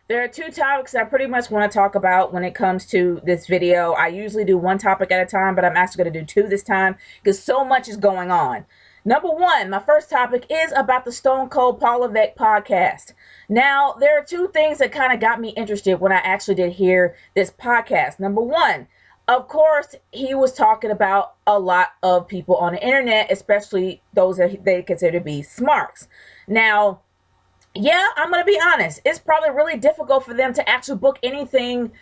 There are two topics I pretty much want to talk about when it comes to this video. I usually do one topic at a time, but I'm actually going to do two this time because so much is going on. Number one, my first topic is about the Stone Cold Paul Levesque podcast. Now, there are two things that kind of got me interested when I actually did hear this podcast. Number one, of course, he was talking about a lot of people on the internet, especially those that they consider to be smarks. Now, yeah, I'm going to be honest. It's probably really difficult for them to actually book anything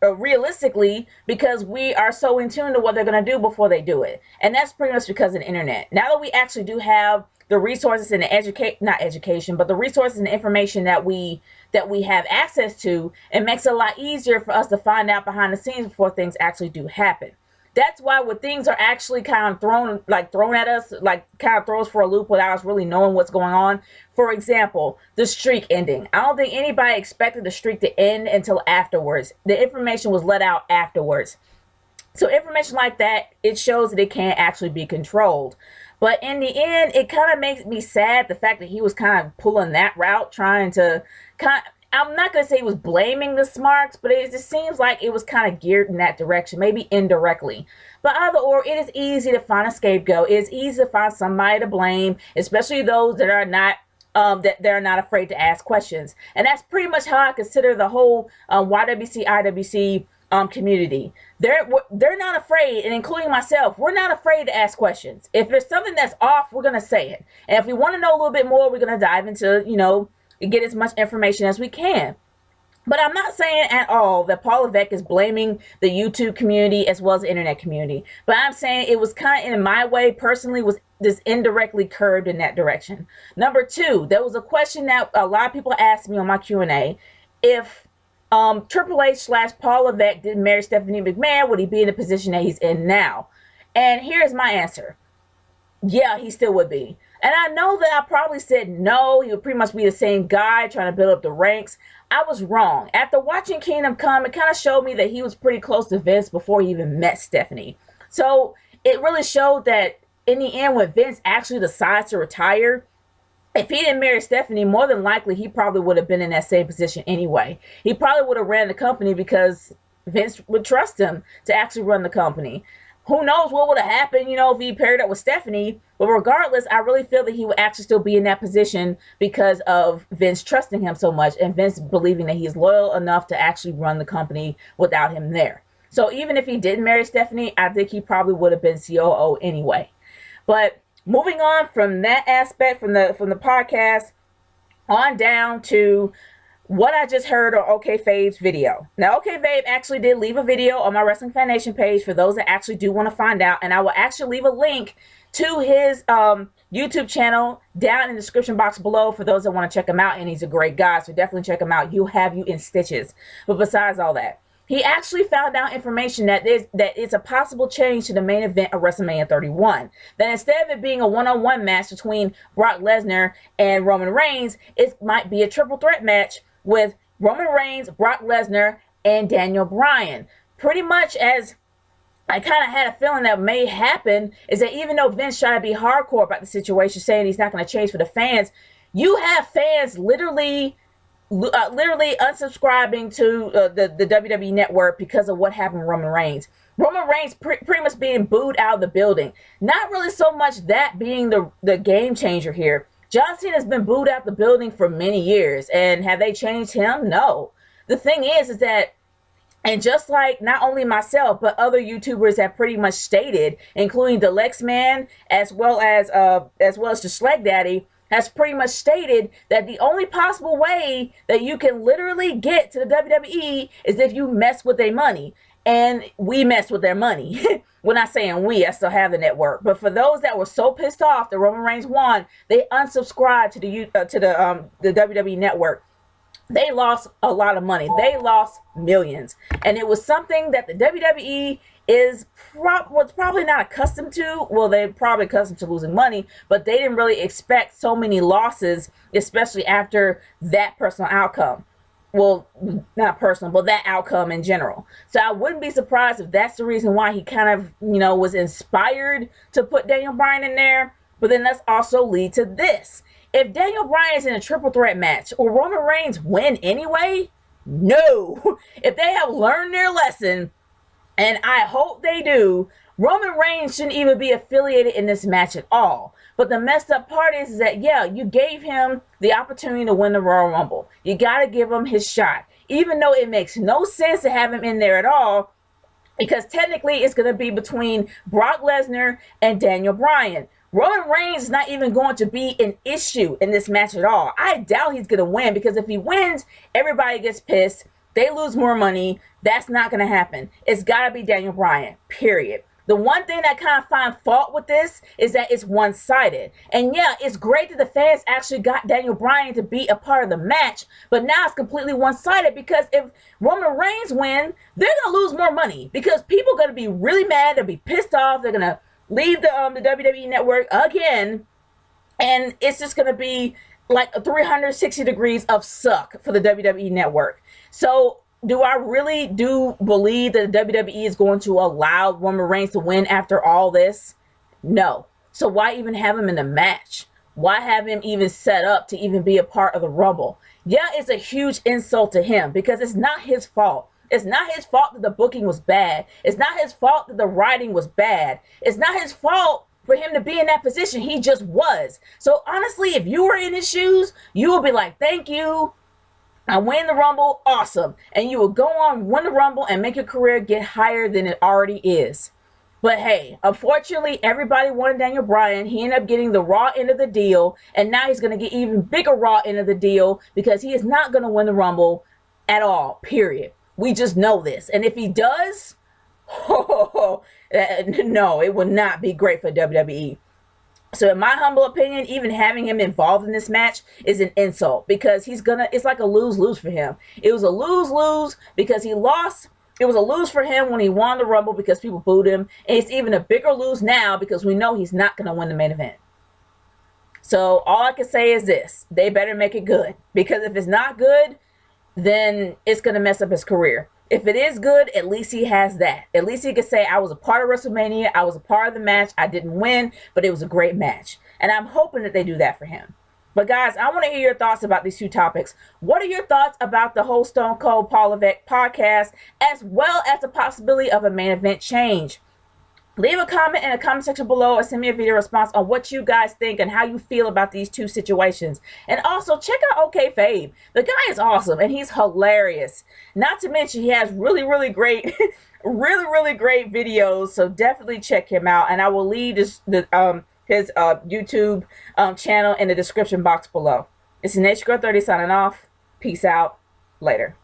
realistically because we are so in tune to what they're going to do before they do it. And that's pretty much because of the internet. Now that we actually do have the resources and the not education, but the resources and the information that we have access to, it makes it a lot easier for us to find out behind the scenes before things actually do happen. That's why when things are actually kind of thrown at us, like kind of throws for a loop without us really knowing what's going on. For example, the streak ending. I don't think anybody expected the streak to end until afterwards. The information was let out afterwards. So information like that, it shows that it can't actually be controlled. But in the end, it kind of makes me sad, the fact that he was kind of pulling that route, trying to I'm not going to say he was blaming the smarks, but it just seems like it was kind of geared in that direction, maybe indirectly. But either or, it is easy to find a scapegoat. It is easy to find somebody to blame, especially those that are not they're not afraid to ask questions. And that's pretty much how I consider the whole YWC, IWC community. They're not afraid, and including myself, we're not afraid to ask questions. If there's something that's off, we're going to say it. And if we want to know a little bit more, we're going to dive into, get as much information as we can. But I'm not saying at all that Paul Levesque is blaming the YouTube community as well as the internet community. But I'm saying it was kind of, in my way, personally, was just indirectly curved in that direction. Number two, there was a question that a lot of people asked me on my Q&A. If Triple H/Paul Levesque didn't marry Stephanie McMahon, would he be in the position that he's in now? And here's my answer. Yeah, he still would be. And I know that I probably said no, he would pretty much be the same guy trying to build up the ranks. I was wrong. After watching Kingdom Come, it kind of showed me that he was pretty close to Vince before he even met Stephanie. So it really showed that in the end, when Vince actually decides to retire, if he didn't marry Stephanie, more than likely he probably would have been in that same position anyway. He probably would have ran the company because Vince would trust him to actually run the company. Who knows what would have happened, if he paired up with Stephanie. But regardless, I really feel that he would actually still be in that position because of Vince trusting him so much and Vince believing that he's loyal enough to actually run the company without him there. So even if he didn't marry Stephanie, I think he probably would have been COO anyway. But moving on from that aspect, from the podcast, on down to what I just heard on OK Fave's video. Now, OK Fave actually did leave a video on my Wrestling Fan Nation page for those that actually do want to find out. And I will actually leave a link to his YouTube channel down in the description box below for those that want to check him out. And he's a great guy, so definitely check him out. He'll have you in stitches. But besides all that, he actually found out information that it's a possible change to the main event of WrestleMania 31. That instead of it being a one-on-one match between Brock Lesnar and Roman Reigns, it might be a triple threat match with Roman Reigns, Brock Lesnar, and Daniel Bryan. Pretty much as I kind of had a feeling that may happen, is that even though Vince tried to be hardcore about the situation, saying he's not going to change for the fans, you have fans literally unsubscribing to the WWE Network because of what happened with Roman Reigns. Roman Reigns pretty much being booed out of the building. Not really so much that being the game changer here. John Cena has been booed out the building for many years, and have they changed him? No. The thing is that, and just like not only myself, but other YouTubers have pretty much stated, including the Lex Man, as well as the Schleg Daddy, has pretty much stated that the only possible way that you can literally get to the WWE is if you mess with their money. And we mess with their money. We're not saying we, I still have the network. But for those that were so pissed off that Roman Reigns won, they unsubscribed to the WWE Network. They lost a lot of money. They lost millions. And it was something that the WWE was probably not accustomed to. Well, they're probably accustomed to losing money, but they didn't really expect so many losses, especially after that personal outcome. Well, not personal, but that outcome in general. So I wouldn't be surprised if that's the reason why he kind of, was inspired to put Daniel Bryan in there. But then let's also lead to this. If Daniel Bryan is in a triple threat match, will Roman Reigns win anyway? No. If they have learned their lesson, and I hope they do, Roman Reigns shouldn't even be affiliated in this match at all. But the messed up part is that, yeah, you gave him the opportunity to win the Royal Rumble. You got to give him his shot. Even though it makes no sense to have him in there at all, because technically it's going to be between Brock Lesnar and Daniel Bryan. Roman Reigns is not even going to be an issue in this match at all. I doubt he's going to win, because if he wins, everybody gets pissed. They lose more money. That's not going to happen. It's got to be Daniel Bryan, period. The one thing that I kind of find fault with this is that it's one-sided. And yeah, it's great that the fans actually got Daniel Bryan to be a part of the match, but now it's completely one-sided, because if Roman Reigns wins, they're going to lose more money, because people are going to be really mad. They'll be pissed off. They're going to leave the WWE network again, and it's just going to be like 360 degrees of suck for the WWE network. So do I really do believe that the WWE is going to allow Roman Reigns to win after all this? No. So why even have him in the match? Why have him even set up to even be a part of the Rumble? Yeah, it's a huge insult to him, because it's not his fault. It's not his fault that the booking was bad. It's not his fault that the writing was bad. It's not his fault for him to be in that position. He just was. So honestly, if you were in his shoes, you would be like, thank you. I win the Rumble, awesome. And you will go on, win the Rumble, and make your career get higher than it already is. But hey, unfortunately, everybody wanted Daniel Bryan. He ended up getting the Raw end of the deal, and now he's going to get even bigger Raw end of the deal, because he is not going to win the Rumble at all, period. We just know this. And if he does, no, it would not be great for WWE. So in my humble opinion, even having him involved in this match is an insult, because it's like a lose-lose for him. It was a lose-lose because he lost. It was a lose for him when he won the Rumble because people booed him. And it's even a bigger lose now because we know he's not going to win the main event. So all I can say is this: they better make it good, because if it's not good, then it's going to mess up his career. If it is good, at least he has that. At least he can say, I was a part of WrestleMania. I was a part of the match. I didn't win, but it was a great match. And I'm hoping that they do that for him. But guys, I want to hear your thoughts about these two topics. What are your thoughts about the whole Stone Cold Paul Levesque podcast, as well as the possibility of a main event change? Leave a comment in the comment section below, or send me a video response on what you guys think and how you feel about these two situations. And also, check out OK Fabe. The guy is awesome, and he's hilarious. Not to mention, he has really, really great, really great videos. So definitely check him out. And I will leave his YouTube channel in the description box below. It's Nature Girl 30 signing off. Peace out. Later.